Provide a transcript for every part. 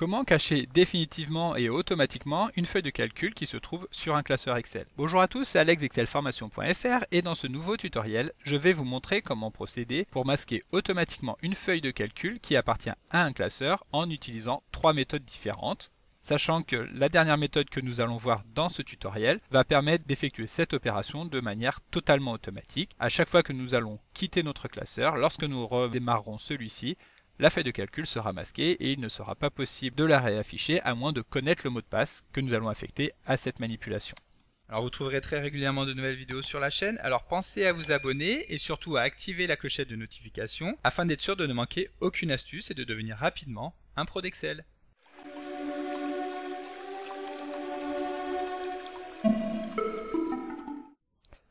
Comment cacher définitivement et automatiquement une feuille de calcul qui se trouve sur un classeur Excel? Bonjour à tous, c'est Alex d'excelformation.fr et dans ce nouveau tutoriel, je vais vous montrer comment procéder pour masquer automatiquement une feuille de calcul qui appartient à un classeur en utilisant trois méthodes différentes. Sachant que la dernière méthode que nous allons voir dans ce tutoriel va permettre d'effectuer cette opération de manière totalement automatique. À chaque fois que nous allons quitter notre classeur, lorsque nous redémarrerons celui-ci, la feuille de calcul sera masquée et il ne sera pas possible de la réafficher à moins de connaître le mot de passe que nous allons affecter à cette manipulation. Alors vous trouverez très régulièrement de nouvelles vidéos sur la chaîne, alors pensez à vous abonner et surtout à activer la clochette de notification afin d'être sûr de ne manquer aucune astuce et de devenir rapidement un pro d'Excel.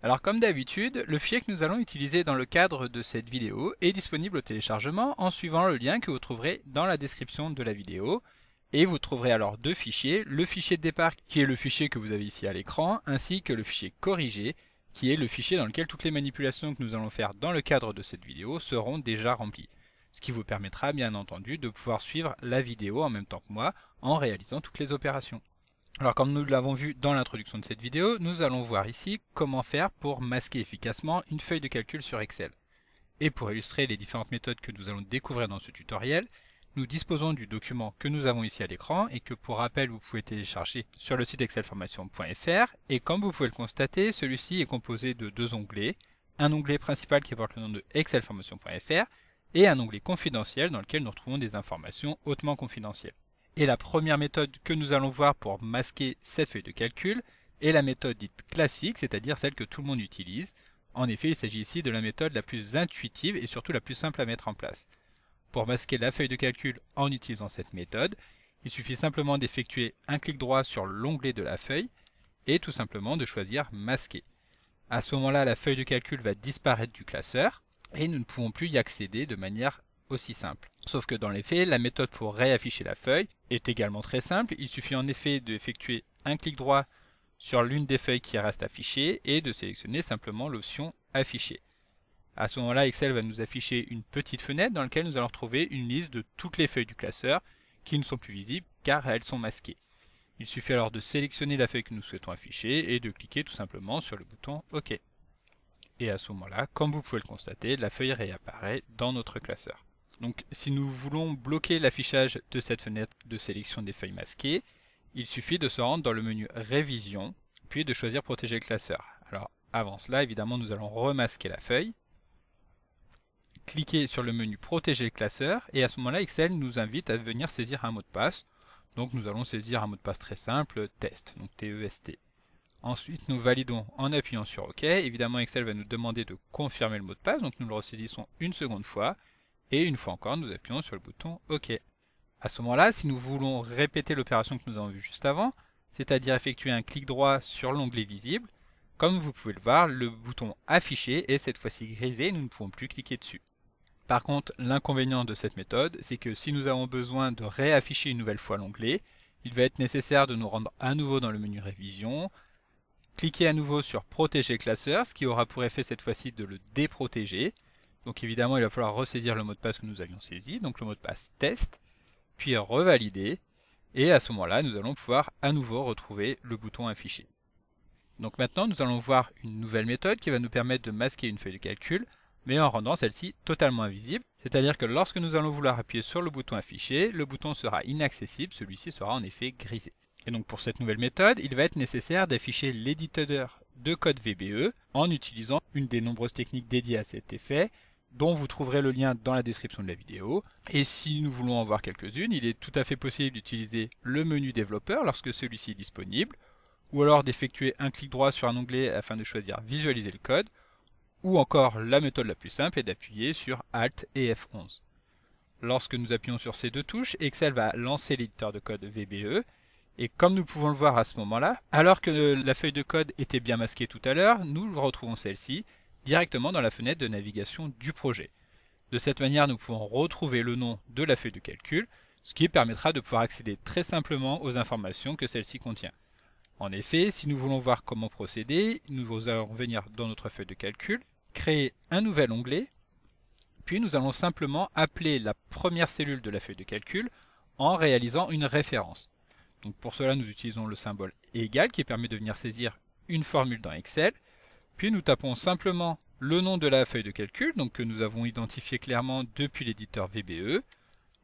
Alors comme d'habitude, le fichier que nous allons utiliser dans le cadre de cette vidéo est disponible au téléchargement en suivant le lien que vous trouverez dans la description de la vidéo. Et vous trouverez alors deux fichiers, le fichier de départ qui est le fichier que vous avez ici à l'écran, ainsi que le fichier corrigé qui est le fichier dans lequel toutes les manipulations que nous allons faire dans le cadre de cette vidéo seront déjà remplies. Ce qui vous permettra bien entendu de pouvoir suivre la vidéo en même temps que moi en réalisant toutes les opérations. Alors comme nous l'avons vu dans l'introduction de cette vidéo, nous allons voir ici comment faire pour masquer efficacement une feuille de calcul sur Excel. Et pour illustrer les différentes méthodes que nous allons découvrir dans ce tutoriel, nous disposons du document que nous avons ici à l'écran et que pour rappel vous pouvez télécharger sur le site excelformation.fr. Et comme vous pouvez le constater, celui-ci est composé de deux onglets, un onglet principal qui porte le nom de excelformation.fr et un onglet confidentiel dans lequel nous retrouvons des informations hautement confidentielles. Et la première méthode que nous allons voir pour masquer cette feuille de calcul est la méthode dite classique, c'est-à-dire celle que tout le monde utilise. En effet, il s'agit ici de la méthode la plus intuitive et surtout la plus simple à mettre en place. Pour masquer la feuille de calcul en utilisant cette méthode, il suffit simplement d'effectuer un clic droit sur l'onglet de la feuille et tout simplement de choisir masquer. À ce moment-là, la feuille de calcul va disparaître du classeur et nous ne pouvons plus y accéder de manière aussi simple. Sauf que dans les faits, la méthode pour réafficher la feuille est également très simple. Il suffit en effet d'effectuer un clic droit sur l'une des feuilles qui reste affichée et de sélectionner simplement l'option afficher. À ce moment-là, Excel va nous afficher une petite fenêtre dans laquelle nous allons retrouver une liste de toutes les feuilles du classeur qui ne sont plus visibles car elles sont masquées. Il suffit alors de sélectionner la feuille que nous souhaitons afficher et de cliquer tout simplement sur le bouton OK. Et à ce moment-là, comme vous pouvez le constater, la feuille réapparaît dans notre classeur. Donc si nous voulons bloquer l'affichage de cette fenêtre de sélection des feuilles masquées, il suffit de se rendre dans le menu Révision, puis de choisir Protéger le classeur. Alors avant cela, évidemment, nous allons remasquer la feuille, cliquer sur le menu Protéger le classeur, et à ce moment-là, Excel nous invite à venir saisir un mot de passe. Donc nous allons saisir un mot de passe très simple, TEST, donc T-E-S-T. Ensuite, nous validons en appuyant sur OK. Évidemment, Excel va nous demander de confirmer le mot de passe, donc nous le ressaisissons une seconde fois. Et une fois encore, nous appuyons sur le bouton OK. À ce moment-là, si nous voulons répéter l'opération que nous avons vue juste avant, c'est-à-dire effectuer un clic droit sur l'onglet visible, comme vous pouvez le voir, le bouton affiché est cette fois-ci grisé et nous ne pouvons plus cliquer dessus. Par contre, l'inconvénient de cette méthode, c'est que si nous avons besoin de réafficher une nouvelle fois l'onglet, il va être nécessaire de nous rendre à nouveau dans le menu Révision, cliquer à nouveau sur Protéger le classeur, ce qui aura pour effet cette fois-ci de le déprotéger. Donc évidemment, il va falloir ressaisir le mot de passe que nous avions saisi, donc le mot de passe test, puis revalider, et à ce moment-là, nous allons pouvoir à nouveau retrouver le bouton affiché. Donc maintenant, nous allons voir une nouvelle méthode qui va nous permettre de masquer une feuille de calcul, mais en rendant celle-ci totalement invisible, c'est-à-dire que lorsque nous allons vouloir appuyer sur le bouton affiché, le bouton sera inaccessible, celui-ci sera en effet grisé. Et donc pour cette nouvelle méthode, il va être nécessaire d'afficher l'éditeur de code VBE en utilisant une des nombreuses techniques dédiées à cet effet, dont vous trouverez le lien dans la description de la vidéo. Et si nous voulons en voir quelques-unes, il est tout à fait possible d'utiliser le menu développeur lorsque celui-ci est disponible, ou alors d'effectuer un clic droit sur un onglet afin de choisir visualiser le code, ou encore la méthode la plus simple est d'appuyer sur Alt et F11. Lorsque nous appuyons sur ces deux touches, Excel va lancer l'éditeur de code VBE, et comme nous pouvons le voir à ce moment-là, alors que la feuille de code était bien masquée tout à l'heure, nous retrouvons celle-ci directement dans la fenêtre de navigation du projet. De cette manière, nous pouvons retrouver le nom de la feuille de calcul, ce qui permettra de pouvoir accéder très simplement aux informations que celle-ci contient. En effet, si nous voulons voir comment procéder, nous allons venir dans notre feuille de calcul, créer un nouvel onglet, puis nous allons simplement appeler la première cellule de la feuille de calcul en réalisant une référence. Donc pour cela, nous utilisons le symbole égal qui permet de venir saisir une formule dans Excel. Puis nous tapons simplement le nom de la feuille de calcul, donc que nous avons identifié clairement depuis l'éditeur VBE,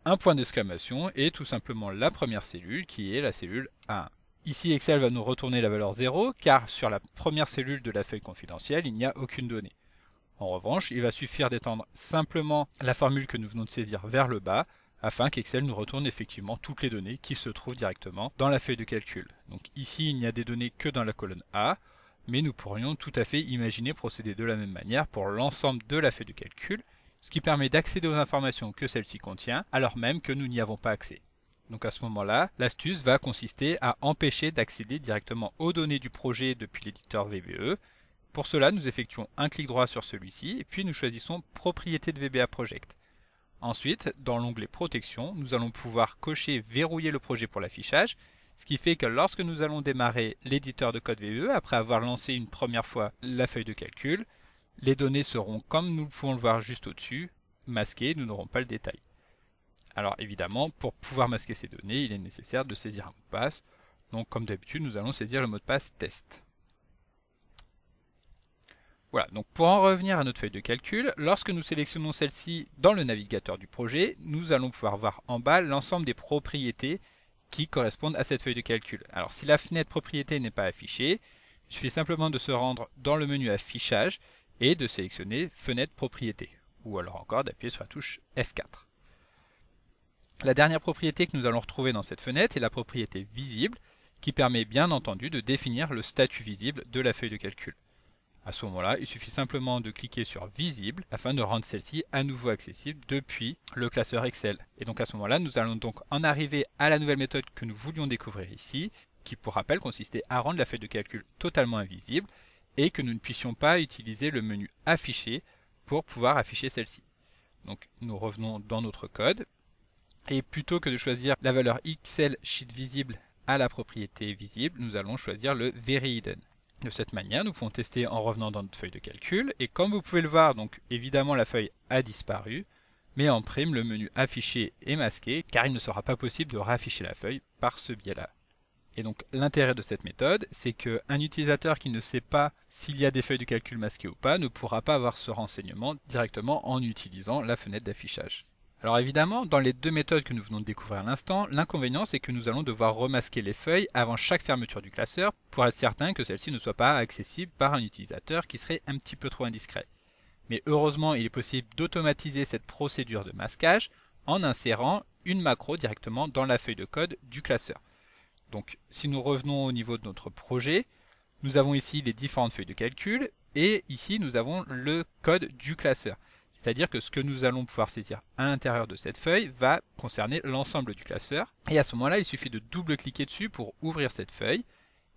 un point d'exclamation et tout simplement la première cellule qui est la cellule A1. Ici Excel va nous retourner la valeur 0 car sur la première cellule de la feuille confidentielle, il n'y a aucune donnée. En revanche, il va suffire d'étendre simplement la formule que nous venons de saisir vers le bas afin qu'Excel nous retourne effectivement toutes les données qui se trouvent directement dans la feuille de calcul. Donc ici, il n'y a des données que dans la colonne A, mais nous pourrions tout à fait imaginer procéder de la même manière pour l'ensemble de la feuille de calcul, ce qui permet d'accéder aux informations que celle-ci contient, alors même que nous n'y avons pas accès. Donc à ce moment-là, l'astuce va consister à empêcher d'accéder directement aux données du projet depuis l'éditeur VBE. Pour cela, nous effectuons un clic droit sur celui-ci, et puis nous choisissons Propriétés de VBA Project. Ensuite, dans l'onglet Protection, nous allons pouvoir cocher Verrouiller le projet pour l'affichage, ce qui fait que lorsque nous allons démarrer l'éditeur de code VBE, après avoir lancé une première fois la feuille de calcul, les données seront, comme nous pouvons le voir juste au-dessus, masquées, nous n'aurons pas le détail. Alors évidemment, pour pouvoir masquer ces données, il est nécessaire de saisir un mot de passe. Donc comme d'habitude, nous allons saisir le mot de passe test. Voilà, donc pour en revenir à notre feuille de calcul, lorsque nous sélectionnons celle-ci dans le navigateur du projet, nous allons pouvoir voir en bas l'ensemble des propriétés qui correspondent à cette feuille de calcul. Alors si la fenêtre propriété n'est pas affichée, il suffit simplement de se rendre dans le menu affichage et de sélectionner fenêtre propriété, ou alors encore d'appuyer sur la touche F4. La dernière propriété que nous allons retrouver dans cette fenêtre est la propriété visible, qui permet bien entendu de définir le statut visible de la feuille de calcul. À ce moment-là, il suffit simplement de cliquer sur Visible afin de rendre celle-ci à nouveau accessible depuis le classeur Excel. Et donc à ce moment-là, nous allons donc en arriver à la nouvelle méthode que nous voulions découvrir ici, qui pour rappel consistait à rendre la feuille de calcul totalement invisible et que nous ne puissions pas utiliser le menu Afficher pour pouvoir afficher celle-ci. Donc nous revenons dans notre code et plutôt que de choisir la valeur Excel Sheet Visible à la propriété visible, nous allons choisir le Very Hidden. De cette manière, nous pouvons tester en revenant dans notre feuille de calcul, et comme vous pouvez le voir, donc évidemment la feuille a disparu, mais en prime le menu afficher est masqué, car il ne sera pas possible de réafficher la feuille par ce biais-là. Et donc l'intérêt de cette méthode, c'est qu'un utilisateur qui ne sait pas s'il y a des feuilles de calcul masquées ou pas, ne pourra pas avoir ce renseignement directement en utilisant la fenêtre d'affichage. Alors évidemment, dans les deux méthodes que nous venons de découvrir à l'instant, l'inconvénient c'est que nous allons devoir remasquer les feuilles avant chaque fermeture du classeur pour être certain que celle-ci ne soit pas accessible par un utilisateur qui serait un petit peu trop indiscret. Mais heureusement, il est possible d'automatiser cette procédure de masquage en insérant une macro directement dans la feuille de code du classeur. Donc si nous revenons au niveau de notre projet, nous avons ici les différentes feuilles de calcul et ici nous avons le code du classeur. C'est-à-dire que ce que nous allons pouvoir saisir à l'intérieur de cette feuille va concerner l'ensemble du classeur. Et à ce moment-là, il suffit de double-cliquer dessus pour ouvrir cette feuille.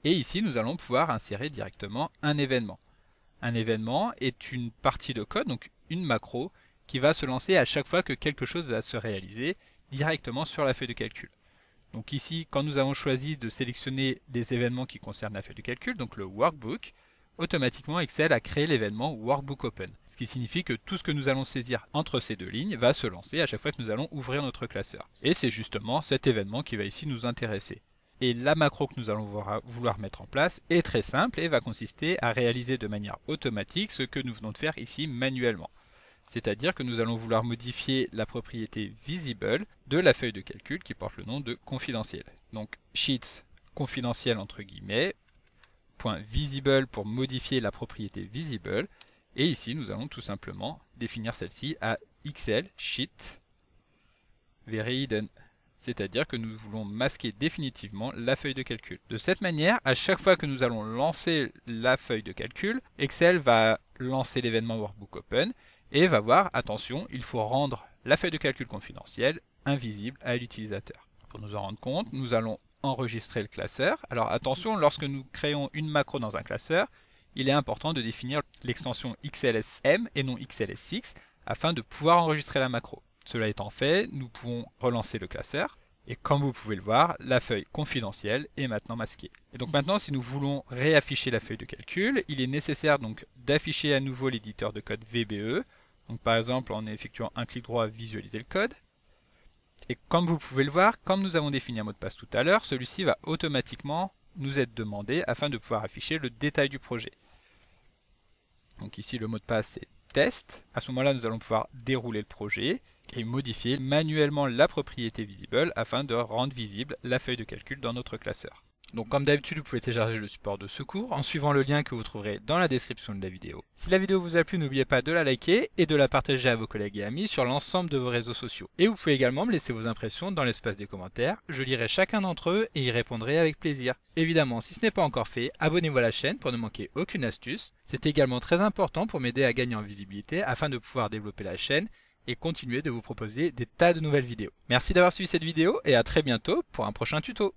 Et ici, nous allons pouvoir insérer directement un événement. Un événement est une partie de code, donc une macro, qui va se lancer à chaque fois que quelque chose va se réaliser directement sur la feuille de calcul. Donc ici, quand nous avons choisi de sélectionner les événements qui concernent la feuille de calcul, donc le workbook, automatiquement Excel a créé l'événement Workbook Open, ce qui signifie que tout ce que nous allons saisir entre ces deux lignes va se lancer à chaque fois que nous allons ouvrir notre classeur. Et c'est justement cet événement qui va ici nous intéresser. Et la macro que nous allons vouloir mettre en place est très simple et va consister à réaliser de manière automatique ce que nous venons de faire ici manuellement. C'est-à-dire que nous allons vouloir modifier la propriété visible de la feuille de calcul qui porte le nom de confidentiel. Donc sheets confidentiel entre guillemets, .visible pour modifier la propriété visible, et ici nous allons tout simplement définir celle-ci à Excel Sheet Very Hidden, c'est-à-dire que nous voulons masquer définitivement la feuille de calcul. De cette manière, à chaque fois que nous allons lancer la feuille de calcul, Excel va lancer l'événement Workbook Open et va voir, attention, il faut rendre la feuille de calcul confidentielle invisible à l'utilisateur. Pour nous en rendre compte, nous allons enregistrer le classeur. Alors attention, lorsque nous créons une macro dans un classeur, il est important de définir l'extension XLSM et non XLSX afin de pouvoir enregistrer la macro. Cela étant fait, nous pouvons relancer le classeur et comme vous pouvez le voir, la feuille confidentielle est maintenant masquée. Et donc maintenant, si nous voulons réafficher la feuille de calcul, il est nécessaire donc d'afficher à nouveau l'éditeur de code VBE. Donc par exemple, en effectuant un clic droit, visualiser le code. Et comme vous pouvez le voir, comme nous avons défini un mot de passe tout à l'heure, celui-ci va automatiquement nous être demandé afin de pouvoir afficher le détail du projet. Donc ici le mot de passe c'est test. À ce moment-là, nous allons pouvoir dérouler le projet et modifier manuellement la propriété visible afin de rendre visible la feuille de calcul dans notre classeur. Donc comme d'habitude, vous pouvez télécharger le support de secours en suivant le lien que vous trouverez dans la description de la vidéo. Si la vidéo vous a plu, n'oubliez pas de la liker et de la partager à vos collègues et amis sur l'ensemble de vos réseaux sociaux. Et vous pouvez également me laisser vos impressions dans l'espace des commentaires, je lirai chacun d'entre eux et y répondrai avec plaisir. Évidemment, si ce n'est pas encore fait, abonnez-vous à la chaîne pour ne manquer aucune astuce. C'est également très important pour m'aider à gagner en visibilité afin de pouvoir développer la chaîne et continuer de vous proposer des tas de nouvelles vidéos. Merci d'avoir suivi cette vidéo et à très bientôt pour un prochain tuto.